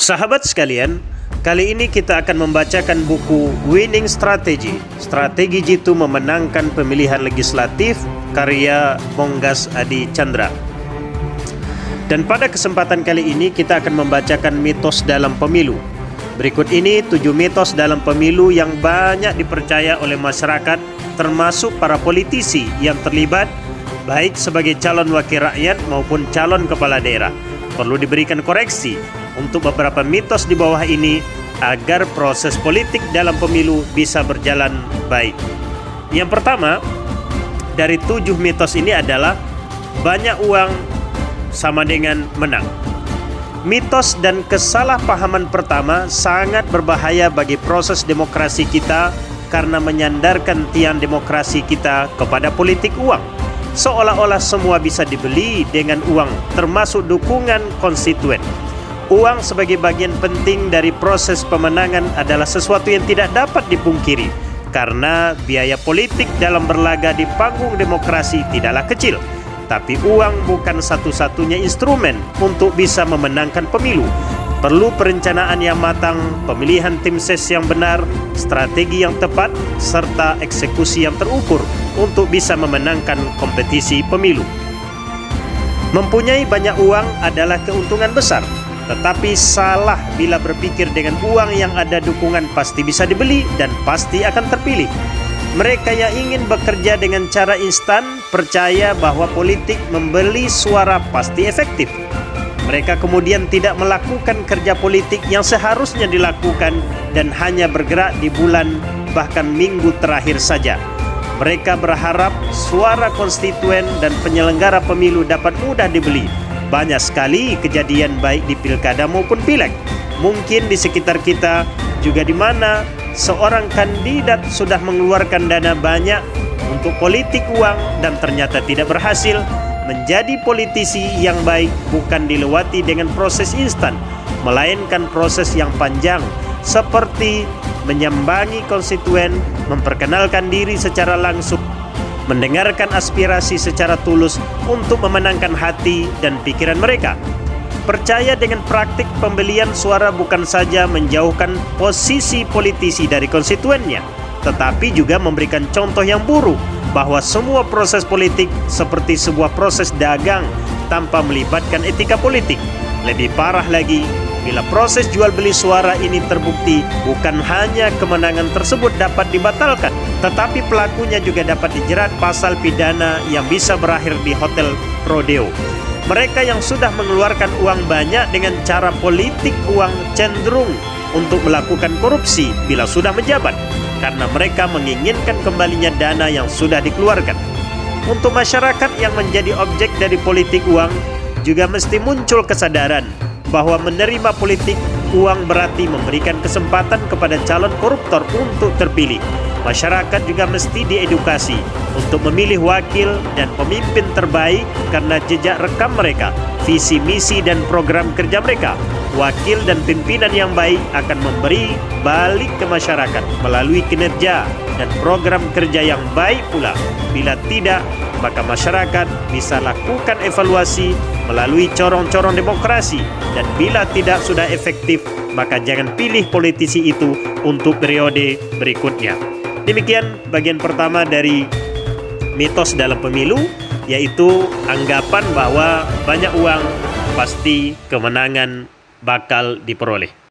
Sahabat sekalian, kali ini kita akan membacakan buku Winning Strategy, Strategi Jitu Memenangkan Pemilihan Legislatif, karya Monggas Adi Chandra. Dan pada kesempatan kali ini kita akan membacakan mitos dalam pemilu. Berikut ini 7 mitos dalam pemilu yang banyak dipercaya oleh masyarakat, termasuk para politisi yang terlibat, baik sebagai calon wakil rakyat maupun calon kepala daerah. Perlu diberikan koreksi untuk beberapa mitos di bawah ini agar proses politik dalam pemilu bisa berjalan baik. Yang pertama dari 7 mitos ini adalah banyak uang sama dengan menang. Mitos dan kesalahpahaman pertama sangat berbahaya bagi proses demokrasi kita karena menyandarkan tiang demokrasi kita kepada politik uang. Seolah-olah semua bisa dibeli dengan uang, termasuk dukungan konstituen. Uang sebagai bagian penting dari proses pemenangan adalah sesuatu yang tidak dapat dipungkiri, karena biaya politik dalam berlaga di panggung demokrasi tidaklah kecil. Tapi uang bukan satu-satunya instrumen untuk bisa memenangkan pemilu. Perlu perencanaan yang matang, pemilihan tim ses yang benar, strategi yang tepat, serta eksekusi yang terukur untuk bisa memenangkan kompetisi pemilu. Mempunyai banyak uang adalah keuntungan besar, tetapi salah bila berpikir dengan uang yang ada dukungan pasti bisa dibeli dan pasti akan terpilih. Mereka yang ingin bekerja dengan cara instan percaya bahwa politik membeli suara pasti efektif. Mereka kemudian tidak melakukan kerja politik yang seharusnya dilakukan dan hanya bergerak di bulan bahkan minggu terakhir saja. Mereka berharap suara konstituen dan penyelenggara pemilu dapat mudah dibeli. Banyak sekali kejadian baik di pilkada maupun pileg. Mungkin di sekitar kita juga di mana seorang kandidat sudah mengeluarkan dana banyak untuk politik uang dan ternyata tidak berhasil. Menjadi politisi yang baik bukan dilewati dengan proses instan, melainkan proses yang panjang, seperti menyambangi konstituen, memperkenalkan diri secara langsung, mendengarkan aspirasi secara tulus untuk memenangkan hati dan pikiran mereka. Percaya dengan praktik pembelian suara bukan saja menjauhkan posisi politisi dari konstituennya, tetapi juga memberikan contoh yang buruk bahwa semua proses politik seperti sebuah proses dagang tanpa melibatkan etika politik. Lebih parah lagi, bila proses jual beli suara ini terbukti, bukan hanya kemenangan tersebut dapat dibatalkan, tetapi pelakunya juga dapat dijerat pasal pidana yang bisa berakhir di hotel rodeo. Mereka yang sudah mengeluarkan uang banyak dengan cara politik uang cenderung untuk melakukan korupsi bila sudah menjabat, karena mereka menginginkan kembalinya dana yang sudah dikeluarkan. Untuk masyarakat yang menjadi objek dari politik uang, juga mesti muncul kesadaran bahwa menerima politik uang berarti memberikan kesempatan kepada calon koruptor untuk terpilih. Masyarakat juga mesti diedukasi untuk memilih wakil dan pemimpin terbaik karena jejak rekam mereka, visi misi dan program kerja mereka. Wakil dan pimpinan yang baik akan memberi balik ke masyarakat melalui kinerja dan program kerja yang baik pula. Bila tidak, maka masyarakat bisa lakukan evaluasi melalui corong-corong demokrasi, dan bila tidak sudah efektif, maka jangan pilih politisi itu untuk periode berikutnya. Demikian bagian pertama dari mitos dalam pemilu, yaitu anggapan bahwa banyak uang pasti kemenangan bakal diperoleh.